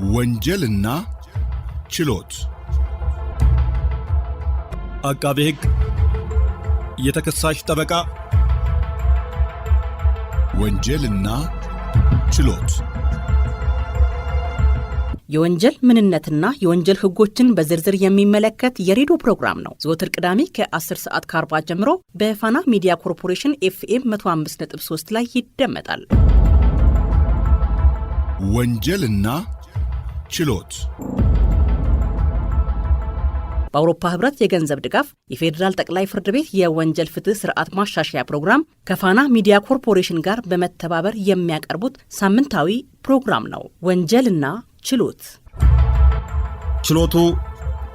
ወንጀልና ችሎት አቃቤ ሕግ የተከሳሽ ጠበቃ ወንጀልና ችሎት የወንጀል ምንነትና የወንጀል ህጎችን በዝርዝር የሚመለከት የሬዲዮ ፕሮግራም ነው። ዘወትር ቅዳሜ ከ10 ሰዓት ከ40 ጀምሮ በፋና ሚዲያ ኮርፖሬሽን FM 105.3 ላይ ይደመጣል። ወንጀልና ችሎት በአውሮፓ ህብረት የገንዘብ ድጋፍ የፌዴራል ጠቅላይ ፍርድ ቤት የወንጀል ፍትህ ስርዓት ማሻሻያ ፕሮግራም ከፋና ሚዲያ ኮርፖሬሽን ጋር በመተባበር የሚያቀርቡት ሳምንታዊ ፕሮግራም ነው። ወንጀልና ችሎት። ችሎቱ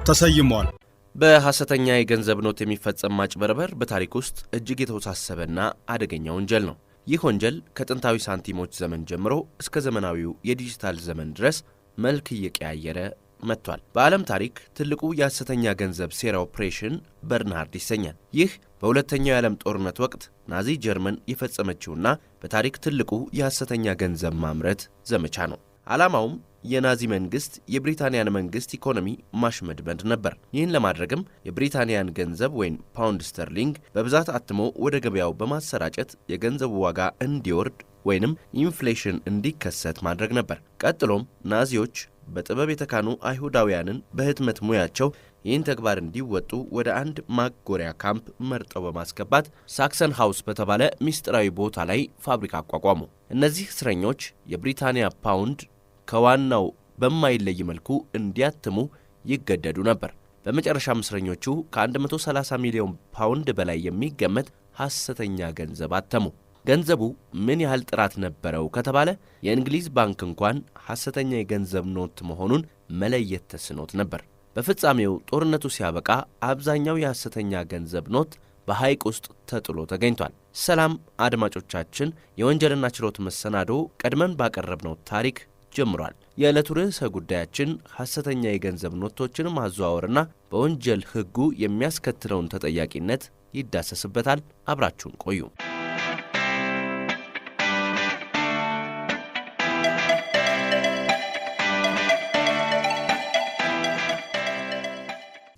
ተሰይሟል። በሐሰተኛ የገንዘብ ኖት የሚፈጸም ማጭበርበር በታሪክ ውስጥ እጅግ የተወሳሰበና አደገኛ ወንጀል ነው። ይህ ወንጀል ከጥንታዊ ሳንቲሞች ዘመን ጀምሮ እስከ ዘመናዊው የዲጂታል ዘመን ድረስ መልክ እየቀያየረ መጥቷል። በዓለም ታሪክ ትልቁ የሐሰተኛ ገንዘብ ሴራ ኦፕሬሽን በርንሃርድ ይሰኛል። ይህ በሁለተኛው የዓለም ጦርነት ወቅት ናዚ ጀርመን የፈጸመችውና በታሪክ ትልቁ የሐሰተኛ ገንዘብ ማምረት ዘመቻ ነው። ዓላማውም የናዚ መንግስት የብሪታንያን መንግስት ኢኮኖሚ ማሽመድመድ ነበር። ይህን ለማድረግም የብሪታንያን ገንዘብ ወይም ፓውንድ ስተርሊንግ በብዛት አትሞ ወደ ገበያው በማሰራጨት የገንዘቡ ዋጋ እንዲወርድ ወይንም ኢንፍሌሽን እንዲከሰት ማድረግ ነበር። ቀጥሎም ናዚዎች በጥበብ የተካኑ አይሁዳውያንን በህትመት ሙያቸው ይህን ተግባር እንዲወጡ ወደ አንድ ማጎሪያ ካምፕ መርጠው በማስገባት ሳክሰን ሃውስ በተባለ ሚስጥራዊ ቦታ ላይ ፋብሪካ አቋቋሙ። እነዚህ እስረኞች የብሪታንያ ፓውንድ ከዋናው በማይለይ መልኩ እንዲያትሙ ይገደዱ ነበር። በመጨረሻም እስረኞቹ ከ130 ሚሊዮን ፓውንድ በላይ የሚገመት ሐሰተኛ ገንዘብ አተሙ። ገንዘቡ ምን ያህል ጥራት ነበረው ከተባለ የእንግሊዝ ባንክ እንኳን ሐሰተኛ የገንዘብ ኖት መሆኑን መለየት ተስኖት ነበር። በፍጻሜው ጦርነቱ ሲያበቃ አብዛኛው የሐሰተኛ ገንዘብ ኖት በሐይቅ ውስጥ ተጥሎ ተገኝቷል። ሰላም አድማጮቻችን፣ የወንጀልና ችሎት መሰናዶ ቀድመን ባቀረብነው ታሪክ ጀምሯል። የዕለቱ ርዕሰ ጉዳያችን ሐሰተኛ የገንዘብ ኖቶችን ማዘዋወርና በወንጀል ሕጉ የሚያስከትለውን ተጠያቂነት ይዳሰስበታል። አብራችሁን ቆዩ።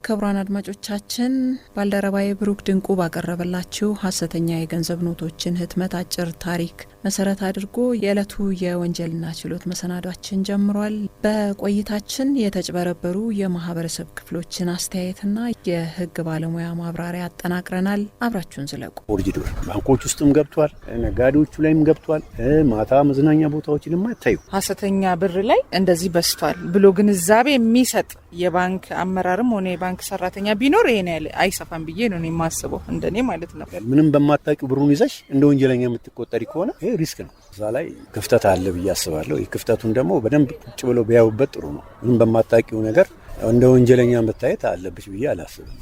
ክቡራን አድማጮቻችን ባልደረባዬ ብሩክ ድንቁ ባቀረበላችሁ ሐሰተኛ የገንዘብ ኖቶችን ህትመት አጭር ታሪክ መሰረት አድርጎ የዕለቱ የወንጀልና ችሎት መሰናዷችን ጀምሯል። በቆይታችን የተጭበረበሩ የማህበረሰብ ክፍሎችን አስተያየትና የህግ ባለሙያ ማብራሪያ አጠናቅረናል። አብራችሁን ዝለቁ። ፎርጅድ ብር ባንኮች ውስጥም ገብቷል፣ ነጋዴዎቹ ላይም ገብቷል። ማታ መዝናኛ ቦታዎች ለማታዩ ሐሰተኛ ብር ላይ እንደዚህ በስቷል ብሎ ግንዛቤ የሚሰጥ የባንክ አመራርም ሆነ የባንክ ሰራተኛ ቢኖር ይሄን ያለ አይሰፋም ብዬ ነው የማስበው፣ እንደኔ ማለት ነው። ምንም በማታውቂው ብሩን ይዘሽ እንደ ወንጀለኛ የምትቆጠሪ ከሆነ ይሄ ሪስክ ነው። እዛ ላይ ክፍተት አለ ብዬ አስባለሁ። ይህ ክፍተቱን ደግሞ በደንብ ቁጭ ብለው ቢያዩበት ጥሩ ነው። ምንም በማታውቂው ነገር እንደ ወንጀለኛ መታየት አለብሽ ብዬ አላስብም።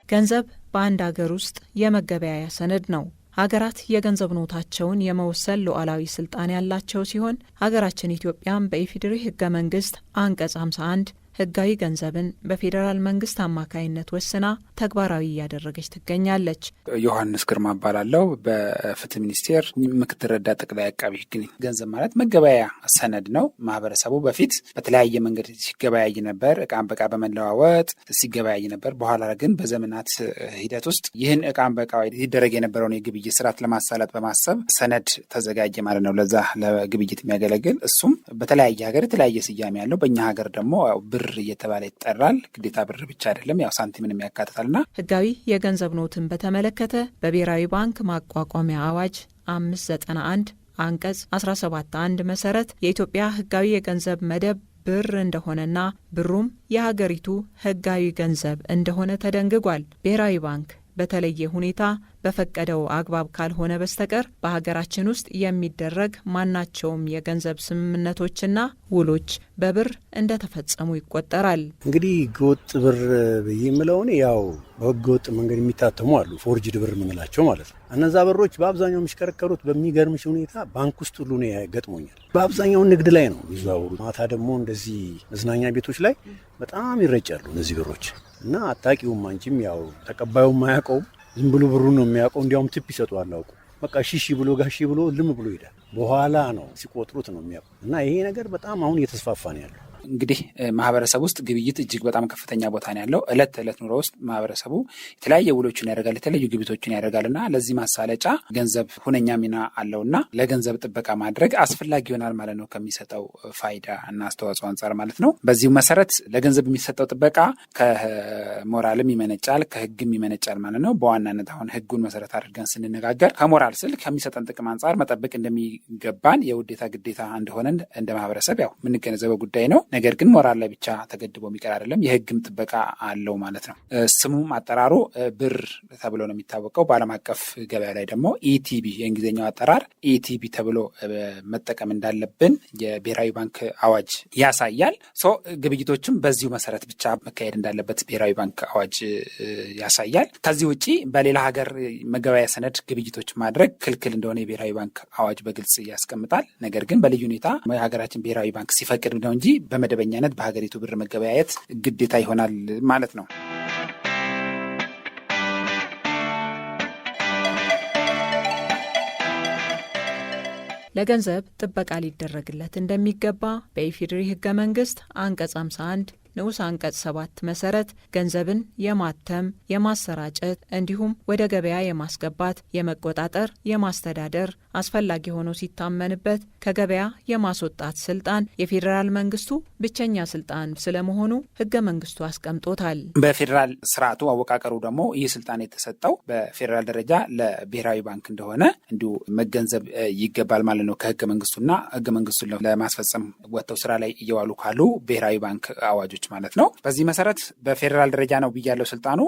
ገንዘብ በአንድ ሀገር ውስጥ የመገበያያ ሰነድ ነው። ሀገራት የገንዘብ ኖታቸውን የመወሰን ሉዓላዊ ስልጣን ያላቸው ሲሆን ሀገራችን ኢትዮጵያም በኢፌዴሪ ህገ መንግስት አንቀጽ 51 ህጋዊ ገንዘብን በፌዴራል መንግስት አማካይነት ወስና ተግባራዊ እያደረገች ትገኛለች። ዮሐንስ ግርማ እባላለሁ። በፍትህ ሚኒስቴር ምክትል ረዳት ጠቅላይ አቃቢ ህግ ነኝ። ገንዘብ ማለት መገበያያ ሰነድ ነው። ማህበረሰቡ በፊት በተለያየ መንገድ ሲገበያይ ነበር። እቃን በቃ በመለዋወጥ ሲገበያይ ነበር። በኋላ ግን በዘመናት ሂደት ውስጥ ይህን እቃን በቃ ሲደረግ የነበረውን የግብይት ስርዓት ለማሳለጥ በማሰብ ሰነድ ተዘጋጀ ማለት ነው። ለዛ ለግብይት የሚያገለግል እሱም በተለያየ ሀገር የተለያየ ስያሜ ያለው፣ በእኛ ሀገር ደግሞ ብር እየተባለ ይጠራል። ግዴታ ብር ብቻ አይደለም፣ ያው ሳንቲምንም ያካትታልና ህጋዊ የገንዘብ ኖትን በተመለከተ በብሔራዊ ባንክ ማቋቋሚያ አዋጅ 591 አንቀጽ 17(1) መሰረት የኢትዮጵያ ህጋዊ የገንዘብ መደብ ብር እንደሆነና ብሩም የሀገሪቱ ህጋዊ ገንዘብ እንደሆነ ተደንግጓል። ብሔራዊ ባንክ በተለየ ሁኔታ በፈቀደው አግባብ ካልሆነ በስተቀር በሀገራችን ውስጥ የሚደረግ ማናቸውም የገንዘብ ስምምነቶችና ውሎች በብር እንደተፈጸሙ ይቆጠራል። እንግዲህ ህገወጥ ብር የምለው ያው በህገወጥ መንገድ የሚታተሙ አሉ፣ ፎርጅድ ብር የምንላቸው ማለት ነው። እነዛ ብሮች በአብዛኛው የሚሽከረከሩት በሚገርምሽ ሁኔታ ባንክ ውስጥ ሁሉ ነው ያገጥሞኛል። በአብዛኛው ንግድ ላይ ነው የሚዘዋወሩ። ማታ ደግሞ እንደዚህ መዝናኛ ቤቶች ላይ በጣም ይረጫሉ እነዚህ ብሮች። እና አጣቂውም አንቺም ያው ተቀባዩም ማያውቀው ዝም ብሎ ብሩን ነው የሚያውቀው። እንዲያውም ቲፕ ይሰጧል አውቁ በቃ ሺሺ ብሎ ጋሺ ብሎ ልም ብሎ ይሄዳል። በኋላ ነው ሲቆጥሩት ነው የሚያውቀው። እና ይሄ ነገር በጣም አሁን እየተስፋፋ ነው ያለው። እንግዲህ ማህበረሰብ ውስጥ ግብይት እጅግ በጣም ከፍተኛ ቦታ ነው ያለው። እለት ተዕለት ኑሮ ውስጥ ማህበረሰቡ የተለያየ ውሎችን ያደርጋል፣ የተለያዩ ግብይቶችን ያደርጋልና ለዚህ ማሳለጫ ገንዘብ ሁነኛ ሚና አለውና ለገንዘብ ጥበቃ ማድረግ አስፈላጊ ይሆናል ማለት ነው ከሚሰጠው ፋይዳ እና አስተዋጽኦ አንጻር ማለት ነው። በዚሁ መሰረት ለገንዘብ የሚሰጠው ጥበቃ ከሞራልም ይመነጫል፣ ከህግም ይመነጫል ማለት ነው። በዋናነት አሁን ህጉን መሰረት አድርገን ስንነጋገር ከሞራል ስል ከሚሰጠን ጥቅም አንጻር መጠበቅ እንደሚገባን የውዴታ ግዴታ እንደሆነ እንደ ማህበረሰብ ያው የምንገነዘበው ጉዳይ ነው። ነገር ግን ሞራል ላይ ብቻ ተገድቦ የሚቀር አይደለም፣ የህግም ጥበቃ አለው ማለት ነው። ስሙም አጠራሩ ብር ተብሎ ነው የሚታወቀው። በዓለም አቀፍ ገበያ ላይ ደግሞ ኢቲቢ የእንግሊዝኛው አጠራር ኢቲቢ ተብሎ መጠቀም እንዳለብን የብሔራዊ ባንክ አዋጅ ያሳያል። ግብይቶችም በዚሁ መሰረት ብቻ መካሄድ እንዳለበት ብሔራዊ ባንክ አዋጅ ያሳያል። ከዚህ ውጭ በሌላ ሀገር መገበያያ ሰነድ ግብይቶች ማድረግ ክልክል እንደሆነ የብሔራዊ ባንክ አዋጅ በግልጽ ያስቀምጣል። ነገር ግን በልዩ ሁኔታ የሀገራችን ብሔራዊ ባንክ ሲፈቅድ ነው እንጂ በመደበኛነት በሀገሪቱ ብር መገበያየት ግዴታ ይሆናል ማለት ነው። ለገንዘብ ጥበቃ ሊደረግለት እንደሚገባ በኢፌዴሪ ህገ መንግስት አንቀጽ 51 ንዑስ አንቀጽ 7 መሰረት ገንዘብን የማተም የማሰራጨት እንዲሁም ወደ ገበያ የማስገባት የመቆጣጠር የማስተዳደር አስፈላጊ ሆኖ ሲታመንበት ከገበያ የማስወጣት ስልጣን የፌዴራል መንግስቱ ብቸኛ ስልጣን ስለመሆኑ ህገ መንግስቱ አስቀምጦታል። በፌዴራል ስርዓቱ አወቃቀሩ ደግሞ ይህ ስልጣን የተሰጠው በፌዴራል ደረጃ ለብሔራዊ ባንክ እንደሆነ እንዲሁ መገንዘብ ይገባል ማለት ነው። ከህገ መንግስቱና ህገ መንግስቱን ለማስፈጸም ወጥተው ስራ ላይ እየዋሉ ካሉ ብሔራዊ ባንክ አዋጆች ማለት ነው። በዚህ መሰረት በፌዴራል ደረጃ ነው ብያለው ስልጣኑ።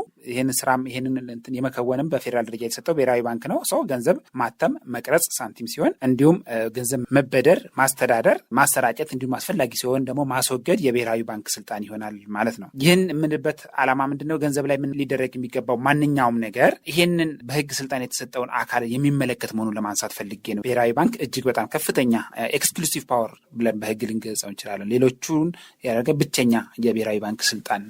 ይህንን የመከወንም በፌዴራል ደረጃ የተሰጠው ብሔራዊ ባንክ ነው። ገንዘብ ማተም፣ መቅረጽ፣ ሳንቲም ሲሆን እንዲሁም ገንዘብ መበደር፣ ማስተዳደር፣ ማሰራጨት እንዲሁም አስፈላጊ ሲሆን ደግሞ ማስወገድ የብሔራዊ ባንክ ስልጣን ይሆናል ማለት ነው። ይህን የምንበት ዓላማ ምንድነው? ገንዘብ ላይ ምን ሊደረግ የሚገባው ማንኛውም ነገር ይህንን በህግ ስልጣን የተሰጠውን አካል የሚመለከት መሆኑን ለማንሳት ፈልጌ ነው። ብሔራዊ ባንክ እጅግ በጣም ከፍተኛ ኤክስክሉሲቭ ፓወር ብለን በህግ ልንገልጸው እንችላለን። ሌሎቹን ያደረገ ብቸኛ የብሔራዊ ባንክ ስልጣን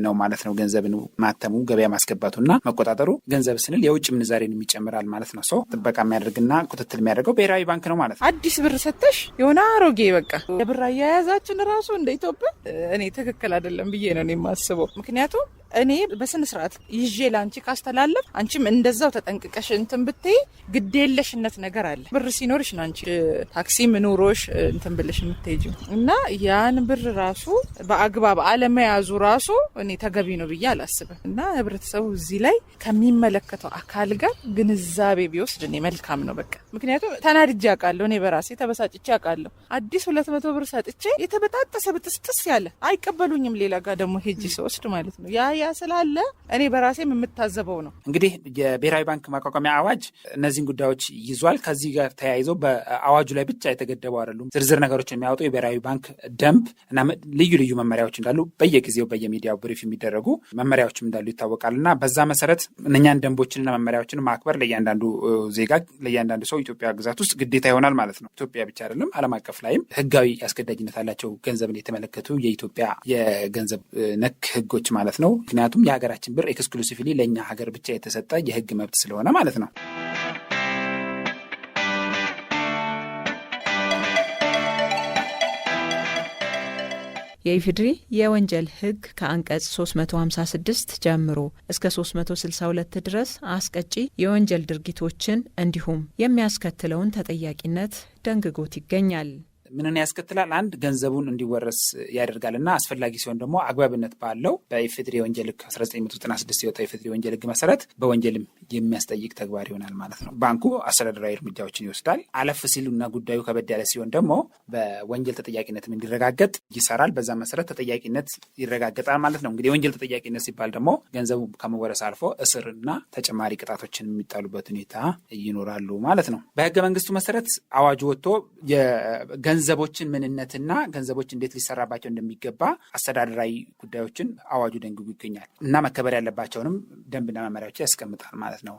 ነው ማለት ነው። ገንዘብን ማተሙ፣ ገበያ ማስገባቱና መቆጣጠሩ። ገንዘብ ስንል የውጭ ምንዛሬን የሚጨምራል ማለት ነው። ጥበቃ የሚያደርግና ክትትል የሚያደርገው ብሔራዊ ባንክ ነው ማለት ነው። አዲስ ብር ሰተሽ የሆነ አሮጌ በቃ የብር አያያዛችን ራሱ እንደ ኢትዮጵያ እኔ ትክክል አይደለም ብዬ ነው የማስበው። ምክንያቱም እኔ በስነ ስርዓት ይዤ ላንቺ ካስተላለፍ አንቺም እንደዛው ተጠንቅቀሽ እንትን ብትይ ግዴለሽነት ነገር አለ። ብር ሲኖርሽ ነው አንቺ ታክሲ ምኖሮሽ እንትን ብለሽ የምትሄጂው እና ያን ብር ራሱ በአግባብ አለመያዙ ራሱ እኔ ተገቢ ነው ብዬ አላስብም። እና ህብረተሰቡ እዚህ ላይ ከሚመለከተው አካል ጋር ግንዛቤ ቢወስድ እኔ መልካም ነው በቃ። ምክንያቱም ተናድጄ አውቃለሁ፣ እኔ በራሴ ተበሳጭቼ አውቃለሁ። አዲስ 200 ብር ሰጥቼ የተበጣጠሰ ብጥስጥስ ያለ አይቀበሉኝም። ሌላ ጋር ደግሞ ሄጂ ስወስድ ማለት ነው ያ ስላለ እኔ በራሴም የምታዘበው ነው። እንግዲህ የብሔራዊ ባንክ ማቋቋሚያ አዋጅ እነዚህን ጉዳዮች ይዟል። ከዚህ ጋር ተያይዞ በአዋጁ ላይ ብቻ የተገደቡ አይደሉም። ዝርዝር ነገሮችን የሚያወጡ የብሔራዊ ባንክ ደንብ እና ልዩ ልዩ መመሪያዎች እንዳሉ በየጊዜው በየሚዲያው ብሪፍ የሚደረጉ መመሪያዎችም እንዳሉ ይታወቃል። እና በዛ መሰረት እነኛን ደንቦችንና መመሪያዎችን ማክበር ለእያንዳንዱ ዜጋ፣ ለእያንዳንዱ ሰው ኢትዮጵያ ግዛት ውስጥ ግዴታ ይሆናል ማለት ነው። ኢትዮጵያ ብቻ አይደለም፣ ዓለም አቀፍ ላይም ህጋዊ አስገዳጅነት አላቸው ገንዘብን የተመለከቱ የኢትዮጵያ የገንዘብ ነክ ህጎች ማለት ነው። ምክንያቱም የሀገራችን ብር ኤክስክሉሲቭሊ ለእኛ ሀገር ብቻ የተሰጠ የህግ መብት ስለሆነ ማለት ነው። የኢፌዴሪ የወንጀል ህግ ከአንቀጽ 356 ጀምሮ እስከ 362 ድረስ አስቀጪ የወንጀል ድርጊቶችን እንዲሁም የሚያስከትለውን ተጠያቂነት ደንግጎት ይገኛል። ምንን ያስከትላል? አንድ ገንዘቡን እንዲወረስ ያደርጋልና አስፈላጊ ሲሆን ደግሞ አግባብነት ባለው በኢፌዴሪ የወንጀል ህግ 1996 የወጣው የኢፌዴሪ የወንጀል ህግ መሰረት በወንጀልም የሚያስጠይቅ ተግባር ይሆናል ማለት ነው። ባንኩ አስተዳደራዊ እርምጃዎችን ይወስዳል። አለፍ ሲሉና ጉዳዩ ከበድ ያለ ሲሆን ደግሞ በወንጀል ተጠያቂነትም እንዲረጋገጥ ይሰራል። በዛ መሰረት ተጠያቂነት ይረጋገጣል ማለት ነው። እንግዲህ የወንጀል ተጠያቂነት ሲባል ደግሞ ገንዘቡ ከመወረስ አልፎ እስርና ተጨማሪ ቅጣቶችን የሚጣሉበት ሁኔታ ይኖራሉ ማለት ነው። በህገ መንግስቱ መሰረት አዋጁ ወጥቶ ገንዘቦችን ምንነትና ገንዘቦች እንዴት ሊሰራባቸው እንደሚገባ አስተዳደራዊ ጉዳዮችን አዋጁ ደንግጎ ይገኛል እና መከበር ያለባቸውንም ደንብና መመሪያዎች ያስቀምጣል ማለት ነው።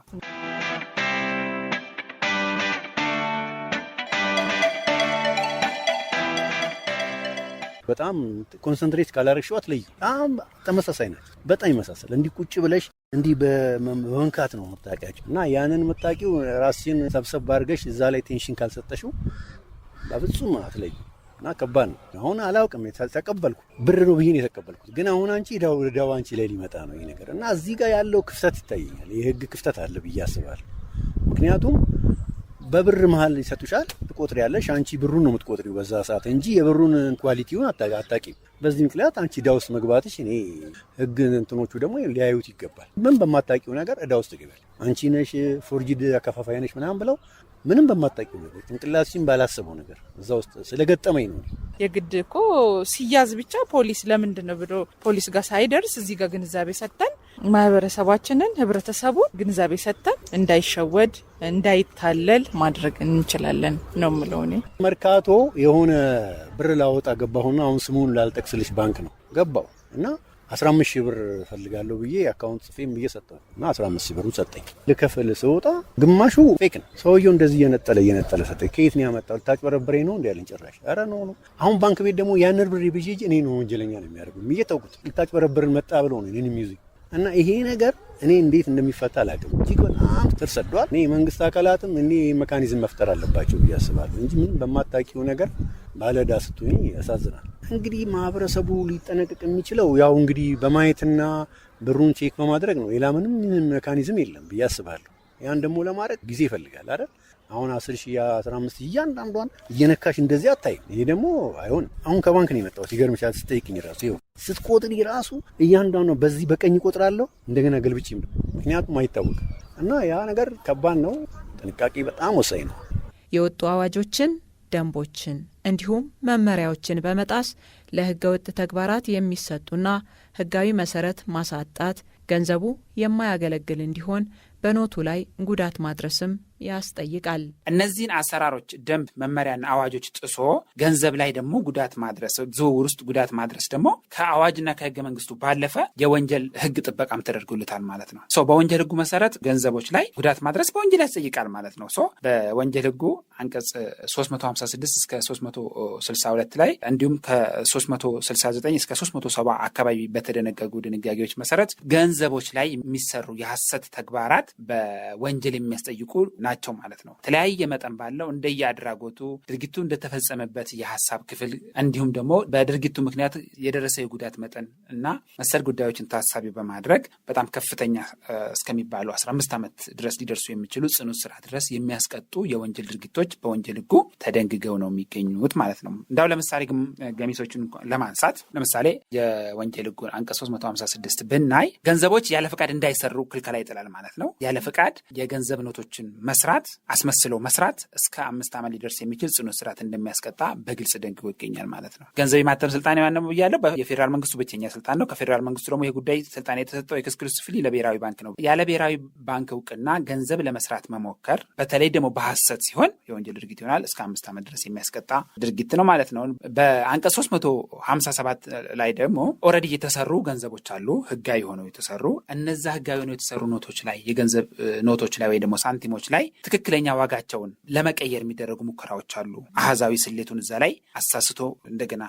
በጣም ኮንሰንትሬት ካላረግሽው አትለይ። በጣም ተመሳሳይ ናቸው። በጣም ይመሳሰል። እንዲህ ቁጭ ብለሽ እንዲህ በመንካት ነው የምታውቂያቸው እና ያንን የምታውቂው ራስሽን ሰብሰብ አድርገሽ እዛ ላይ ቴንሽን ካልሰጠሽው በፍጹም አትለይ እና ከባድ ነው። አሁን አላውቅም ተቀበልኩ ብር ነው ብዬ ነው የተቀበልኩት። ግን አሁን አንቺ ዳው አንቺ ላይ ሊመጣ ነው ይሄ ነገር እና እዚህ ጋር ያለው ክፍተት ይታየኛል። የህግ ክፍተት አለ ብዬ አስባለሁ። ምክንያቱም በብር መሀል ይሰጡሻል፣ ትቆጥሪያለሽ። አንቺ ብሩን ነው የምትቆጥሪው በዛ ሰዓት እንጂ የብሩን ኳሊቲውን አታውቂም። በዚህ ምክንያት አንቺ ዕዳ ውስጥ መግባትሽ እኔ ህግ እንትኖቹ ደግሞ ሊያዩት ይገባል። ምን በማታውቂው ነገር ዕዳ ውስጥ ትገባል። አንቺ ነሽ ፎርጂድ አከፋፋይ ነሽ ምናምን ብለው ምንም በማታውቂው ነገር ጭንቅላትሽን ባላሰበው ነገር እዛ ውስጥ ስለገጠመኝ ነው። የግድ እኮ ሲያዝ ብቻ ፖሊስ ለምንድን ነው ብሎ ፖሊስ ጋር ሳይደርስ እዚህ ጋር ግንዛቤ ሰጥተን ማህበረሰባችንን ህብረተሰቡን ግንዛቤ ሰጥተን እንዳይሸወድ እንዳይታለል ማድረግ እንችላለን ነው የምለው። እኔ መርካቶ የሆነ ብር ላወጣ ገባሁና አሁን ስሙን ላልጠቅስልሽ ባንክ ነው ገባሁ እና 15 ሺህ ብር ፈልጋለሁ ብዬ አካውንት ጽፌም ብዬ ሰጠው እና 15 ሺህ ብሩ ሰጠኝ። ልከፍል ስወጣ ግማሹ ፌክ ነው። ሰውየው እንደዚህ እየነጠለ ሰጠኝ። ከየት ነው ያመጣው? ልታጭበረብረኝ ነው እንዴ ያለኝ። ጭራሽ ኧረ ነው። አሁን ባንክ ቤት ደግሞ ያንን ብር ብዬ እኔ ነው ወንጀለኛ ነው የሚያደርጉኝ ብዬ ተውኩት። ልታጭበረብርን መጣ ብለው ነው እኔን የሚይዙኝ እና ይሄ ነገር እኔ እንዴት እንደሚፈታ አላውቅም። እጅግ በጣም ተሰዷል። እኔ መንግስት አካላትም እኔ ሜካኒዝም መፍጠር አለባቸው ብዬ አስባለሁ እንጂ ምን በማታውቂው ነገር ባለዕዳ ስትሆኚ ያሳዝናል። እንግዲህ ማህበረሰቡ ሊጠነቀቅ የሚችለው ያው እንግዲህ በማየትና ብሩን ቼክ በማድረግ ነው። ሌላ ምንም ሜካኒዝም የለም ብዬ አስባለሁ። ያን ደግሞ ለማድረግ ጊዜ ይፈልጋል አይደል? አሁን 10 ሺህ 15 እያንዳንዷን እየነካሽ እንደዚህ አታይም። ይሄ ደግሞ አይሆንም። አሁን ከባንክ ነው የመጣሁት። ይገርምሻል። ስትጠይቅኝ ራሱ ይኸው ስትቆጥሪ ራሱ እያንዳንዷ በዚህ በቀኝ ቆጥራለሁ እንደገና ገልብጪም ነው። ምክንያቱም አይታወቅም እና ያ ነገር ከባድ ነው። ጥንቃቄ በጣም ወሳኝ ነው። የወጡ አዋጆችን፣ ደንቦችን እንዲሁም መመሪያዎችን በመጣስ ለህገወጥ ተግባራት የሚሰጡና ህጋዊ መሰረት ማሳጣት ገንዘቡ የማያገለግል እንዲሆን በኖቱ ላይ ጉዳት ማድረስም ያስጠይቃል። እነዚህን አሰራሮች፣ ደንብ፣ መመሪያና አዋጆች ጥሶ ገንዘብ ላይ ደግሞ ጉዳት ማድረስ፣ ዝውውር ውስጥ ጉዳት ማድረስ ደግሞ ከአዋጅና ከህገ መንግስቱ ባለፈ የወንጀል ህግ ጥበቃም ተደርጎለታል ማለት ነው። በወንጀል ህጉ መሰረት ገንዘቦች ላይ ጉዳት ማድረስ በወንጀል ያስጠይቃል ማለት ነው። በወንጀል ህጉ አንቀጽ 356 እስከ 362 ላይ እንዲሁም ከ369 እስከ 370 አካባቢ በተደነገጉ ድንጋጌዎች መሰረት ገንዘቦች ላይ የሚሰሩ የሐሰት ተግባራት በወንጀል የሚያስጠይቁ ናቸው ማለት ነው። የተለያየ መጠን ባለው እንደየአድራጎቱ ድርጊቱ እንደተፈጸመበት የሀሳብ ክፍል እንዲሁም ደግሞ በድርጊቱ ምክንያት የደረሰ የጉዳት መጠን እና መሰል ጉዳዮችን ታሳቢ በማድረግ በጣም ከፍተኛ እስከሚባሉ 15 ዓመት ድረስ ሊደርሱ የሚችሉ ጽኑ እስራት ድረስ የሚያስቀጡ የወንጀል ድርጊቶች በወንጀል ህጉ ተደንግገው ነው የሚገኙት ማለት ነው። እንዳው ለምሳሌ ገሚሶችን ለማንሳት ለምሳሌ የወንጀል ህጉ አንቀጽ 356 ብናይ ገንዘቦች ያለ ፈቃድ እንዳይሰሩ ክልከላ ይጥላል ማለት ነው። ያለ ፈቃድ የገንዘብ ኖቶችን መስራት፣ አስመስሎ መስራት እስከ 5 ዓመት ሊደርስ የሚችል ጽኑ እስራት እንደሚያስቀጣ በግልጽ ደንግጎ ይገኛል ማለት ነው። ገንዘብ የማተም ስልጣን ያለው ያለው የፌዴራል መንግስቱ ብቸኛ ስልጣን ነው። ከፌዴራል መንግስቱ ደግሞ የጉዳይ ስልጣን የተሰጠው ኤክስክሉሲቭሊ ለብሔራዊ ባንክ ነው። ያለ ብሔራዊ ባንክ እውቅና ገንዘብ ለመስራት መሞከር በተለይ ደግሞ በሐሰት ሲሆን የወንጀል ድርጊት ይሆናል። እስከ 5 ዓመት ድረስ የሚያስቀጣ ድርጊት ነው ማለት ነው። በአንቀጽ 357 ላይ ደግሞ ኦልሬዲ የተሰሩ ገንዘቦች አሉ፣ ህጋዊ ሆነው የተሰሩ እነዛ ህጋዊ ሆነው የተሰሩ ኖቶች ላይ የገንዘብ ኖቶች ላይ ወይ ደግሞ ሳንቲሞች ላይ ትክክለኛ ዋጋቸውን ለመቀየር የሚደረጉ ሙከራዎች አሉ። አሃዛዊ ስሌቱን እዛ ላይ አሳስቶ እንደገና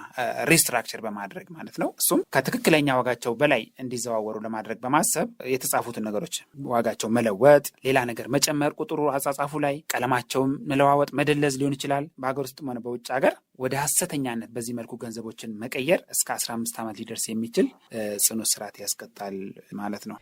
ሪስትራክቸር በማድረግ ማለት ነው። እሱም ከትክክለኛ ዋጋቸው በላይ እንዲዘዋወሩ ለማድረግ በማሰብ የተጻፉትን ነገሮች ዋጋቸው መለወጥ፣ ሌላ ነገር መጨመር፣ ቁጥሩ አጻጻፉ ላይ ቀለማቸውን መለዋወጥ፣ መደለዝ ሊሆን ይችላል። በሀገር ውስጥም ሆነ በውጭ ሀገር ወደ ሐሰተኛነት በዚህ መልኩ ገንዘቦችን መቀየር እስከ 15 ዓመት ሊደርስ የሚችል ጽኑ እስራት ያስቀጣል ማለት ነው።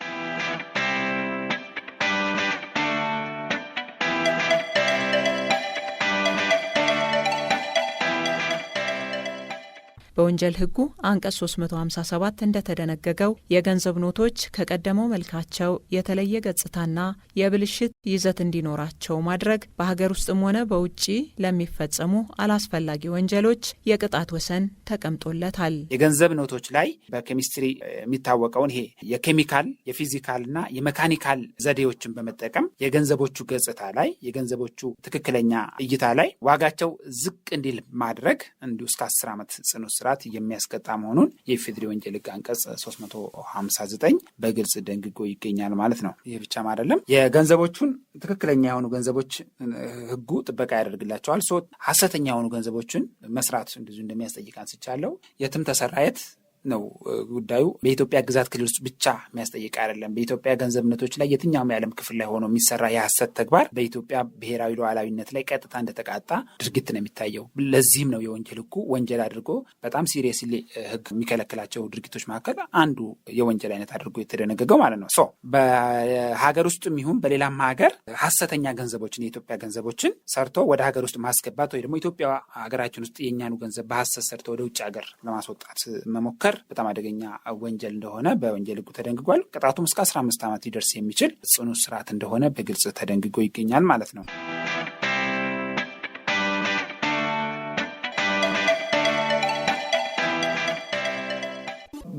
በወንጀል ህጉ አንቀጽ 357 እንደተደነገገው የገንዘብ ኖቶች ከቀደመው መልካቸው የተለየ ገጽታና የብልሽት ይዘት እንዲኖራቸው ማድረግ በሀገር ውስጥም ሆነ በውጭ ለሚፈጸሙ አላስፈላጊ ወንጀሎች የቅጣት ወሰን ተቀምጦለታል። የገንዘብ ኖቶች ላይ በኬሚስትሪ የሚታወቀውን ይሄ የኬሚካል የፊዚካልና የሜካኒካል ዘዴዎችን በመጠቀም የገንዘቦቹ ገጽታ ላይ የገንዘቦቹ ትክክለኛ እይታ ላይ ዋጋቸው ዝቅ እንዲል ማድረግ እንዲሁ እስከ 10 ዓመት ጽኑ እስራት የሚያስቀጣ መሆኑን የኢፌዴሪ ወንጀል ሕግ አንቀጽ 359 በግልጽ ደንግጎ ይገኛል ማለት ነው። ይህ ብቻም አይደለም። የገንዘቦቹን ትክክለኛ የሆኑ ገንዘቦች ሕጉ ጥበቃ ያደርግላቸዋል። ሐሰተኛ የሆኑ ገንዘቦችን መስራት እንደዚሁ እንደሚያስጠይቅ አንስቻለሁ። የትም ተሰራ የት ነው ጉዳዩ። በኢትዮጵያ ግዛት ክልል ውስጥ ብቻ የሚያስጠይቅ አይደለም። በኢትዮጵያ ገንዘብ ኖቶች ላይ የትኛውም የዓለም ክፍል ላይ ሆኖ የሚሰራ የሐሰት ተግባር በኢትዮጵያ ብሔራዊ ሉዓላዊነት ላይ ቀጥታ እንደተቃጣ ድርጊት ነው የሚታየው። ለዚህም ነው የወንጀል ሕጉ ወንጀል አድርጎ በጣም ሲሪየስሊ ሕግ የሚከለክላቸው ድርጊቶች መካከል አንዱ የወንጀል አይነት አድርጎ የተደነገገው ማለት ነው። በሀገር ውስጥም ይሁን በሌላም ሀገር ሐሰተኛ ገንዘቦችን የኢትዮጵያ ገንዘቦችን ሰርቶ ወደ ሀገር ውስጥ ማስገባት ወይ ደግሞ ኢትዮጵያ ሀገራችን ውስጥ የእኛኑ ገንዘብ በሐሰት ሰርቶ ወደ ውጭ ሀገር ለማስወጣት መሞከር በጣም አደገኛ ወንጀል እንደሆነ በወንጀል ሕጉ ተደንግጓል። ቅጣቱም እስከ 15 ዓመት ሊደርስ የሚችል ጽኑ እስራት እንደሆነ በግልጽ ተደንግጎ ይገኛል ማለት ነው።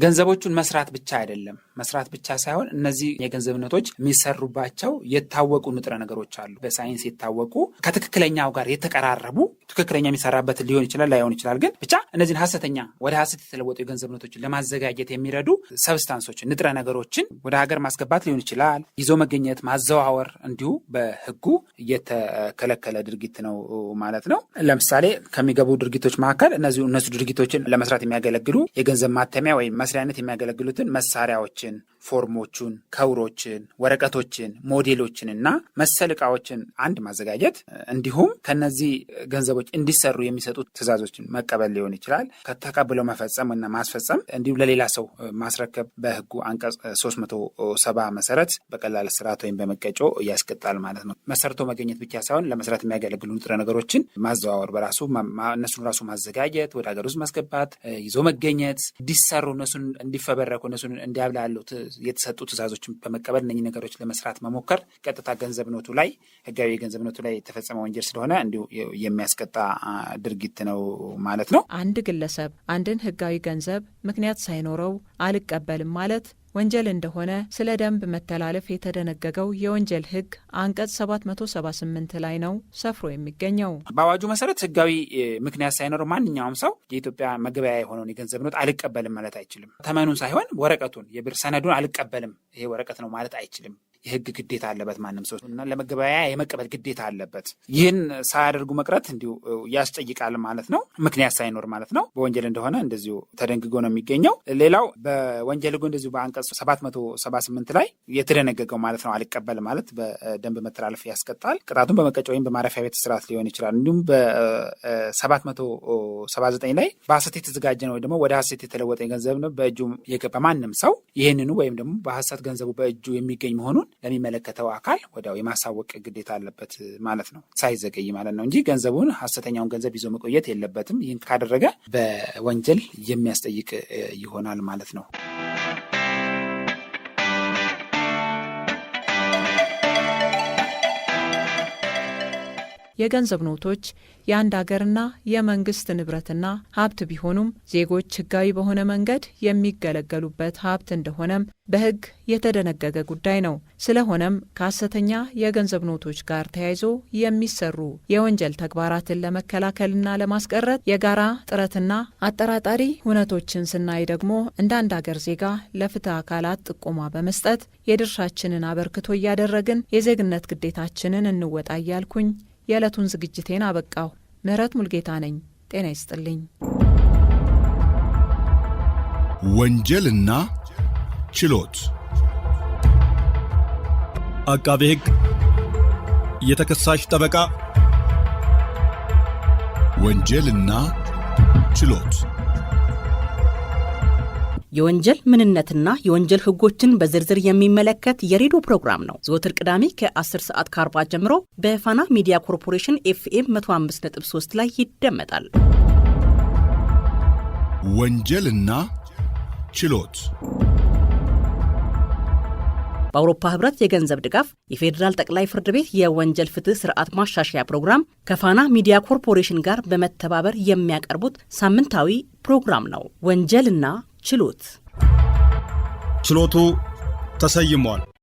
ገንዘቦቹን መስራት ብቻ አይደለም። መስራት ብቻ ሳይሆን እነዚህ የገንዘብ ኖቶች የሚሰሩባቸው የታወቁ ንጥረ ነገሮች አሉ። በሳይንስ የታወቁ ከትክክለኛው ጋር የተቀራረቡ ትክክለኛ የሚሰራበት ሊሆን ይችላል ላይሆን ይችላል። ግን ብቻ እነዚህን ሐሰተኛ ወደ ሐሰት የተለወጡ የገንዘብ ኖቶችን ለማዘጋጀት የሚረዱ ሰብስታንሶችን ንጥረ ነገሮችን ወደ ሀገር ማስገባት ሊሆን ይችላል። ይዞ መገኘት፣ ማዘዋወር እንዲሁ በሕጉ የተከለከለ ድርጊት ነው ማለት ነው። ለምሳሌ ከሚገቡ ድርጊቶች መካከል እነሱ ድርጊቶችን ለመስራት የሚያገለግሉ የገንዘብ ማተሚያ ወይም መስሪያነት የሚያገለግሉትን መሳሪያዎችን፣ ፎርሞችን፣ ከውሮችን፣ ወረቀቶችን፣ ሞዴሎችን እና መሰል ዕቃዎችን አንድ ማዘጋጀት እንዲሁም ከነዚህ ገንዘቦች እንዲሰሩ የሚሰጡት ትዕዛዞችን መቀበል ሊሆን ይችላል። ከተቀብለው መፈጸም እና ማስፈጸም እንዲሁም ለሌላ ሰው ማስረከብ በሕጉ አንቀጽ 370 መሰረት በቀላል እስራት ወይም በመቀጮ ያስቀጣል ማለት ነው። መሰርቶ መገኘት ብቻ ሳይሆን ለመስራት የሚያገለግሉ ንጥረ ነገሮችን ማዘዋወር በራሱ እነሱን ራሱ ማዘጋጀት፣ ወደ ሀገር ውስጥ ማስገባት፣ ይዞ መገኘት፣ እንዲሰሩ እነሱን እንዲፈበረኩ እነሱን እንዲያብላሉ የተሰጡ ትዕዛዞችን በመቀበል እነኚህ ነገሮች ለመስራት መሞከር ቀጥታ ገንዘብ ኖቱ ላይ ሕጋዊ የገንዘብ ኖቱ ላይ የተፈጸመ ወንጀል ስለሆነ እንዲሁ የሚያስቀጣ ድርጊት ነው ማለት ነው። አንድ ግለሰብ አንድን ሕጋዊ ገንዘብ ምክንያት ሳይኖረው አልቀበልም ማለት ወንጀል እንደሆነ ስለ ደንብ መተላለፍ የተደነገገው የወንጀል ሕግ አንቀጽ 778 ላይ ነው ሰፍሮ የሚገኘው። በአዋጁ መሰረት ሕጋዊ ምክንያት ሳይኖረው ማንኛውም ሰው የኢትዮጵያ መገበያያ የሆነውን የገንዘብ ኖት አልቀበልም ማለት አይችልም። ተመኑን ሳይሆን ወረቀቱን የብር ሰነዱን አልቀበልም ይሄ ወረቀት ነው ማለት አይችልም። የሕግ ግዴታ አለበት ማንም ሰው እና ለመገበያያ የመቀበል ግዴታ አለበት። ይህን ሳያደርጉ መቅረት እንዲሁ ያስጠይቃል ማለት ነው። ምክንያት ሳይኖር ማለት ነው። በወንጀል እንደሆነ እንደዚሁ ተደንግጎ ነው የሚገኘው። ሌላው በወንጀል ሕጉ እንደዚሁ በአንቀጽ 778 ላይ የተደነገገው ማለት ነው። አልቀበል ማለት በደንብ መተላለፍ ያስቀጣል። ቅጣቱን በመቀጮ ወይም በማረፊያ ቤት እስራት ሊሆን ይችላል። እንዲሁም በ779 ላይ በሐሰት የተዘጋጀ ነው ወይ ደግሞ ወደ ሐሰት የተለወጠ ገንዘብ ነው በእጁ የገባ ማንም ሰው ይህንኑ ወይም ደግሞ በሐሰት ገንዘቡ በእጁ የሚገኝ መሆኑን ለሚመለከተው አካል ወዲያው የማሳወቅ ግዴታ አለበት ማለት ነው። ሳይዘገይ ማለት ነው እንጂ ገንዘቡን ሐሰተኛውን ገንዘብ ይዞ መቆየት የለበትም። ይህን ካደረገ በወንጀል የሚያስጠይቅ ይሆናል ማለት ነው። የገንዘብ ኖቶች የአንድ ሀገርና የመንግስት ንብረትና ሀብት ቢሆኑም ዜጎች ሕጋዊ በሆነ መንገድ የሚገለገሉበት ሀብት እንደሆነም በሕግ የተደነገገ ጉዳይ ነው። ስለሆነም ከሐሰተኛ የገንዘብ ኖቶች ጋር ተያይዞ የሚሰሩ የወንጀል ተግባራትን ለመከላከልና ለማስቀረት የጋራ ጥረትና አጠራጣሪ እውነቶችን ስናይ ደግሞ እንደ አንድ ሀገር ዜጋ ለፍትህ አካላት ጥቆማ በመስጠት የድርሻችንን አበርክቶ እያደረግን የዜግነት ግዴታችንን እንወጣ እያልኩኝ የዕለቱን ዝግጅቴን አበቃሁ። ምህረት ሙልጌታ ነኝ። ጤና ይስጥልኝ። ወንጀልና ችሎት አቃቤ ሕግ፣ የተከሳሽ ጠበቃ፣ ወንጀልና ችሎት የወንጀል ምንነትና የወንጀል ሕጎችን በዝርዝር የሚመለከት የሬዲዮ ፕሮግራም ነው። ዘወትር ቅዳሜ ከ10 ሰዓት ከ40 ጀምሮ በፋና ሚዲያ ኮርፖሬሽን FM 105.3 ላይ ይደመጣል። ወንጀልና ችሎት በአውሮፓ ህብረት የገንዘብ ድጋፍ የፌዴራል ጠቅላይ ፍርድ ቤት የወንጀል ፍትህ ስርዓት ማሻሻያ ፕሮግራም ከፋና ሚዲያ ኮርፖሬሽን ጋር በመተባበር የሚያቀርቡት ሳምንታዊ ፕሮግራም ነው። ወንጀልና ችሎት ችሎቱ ተሰይሟል።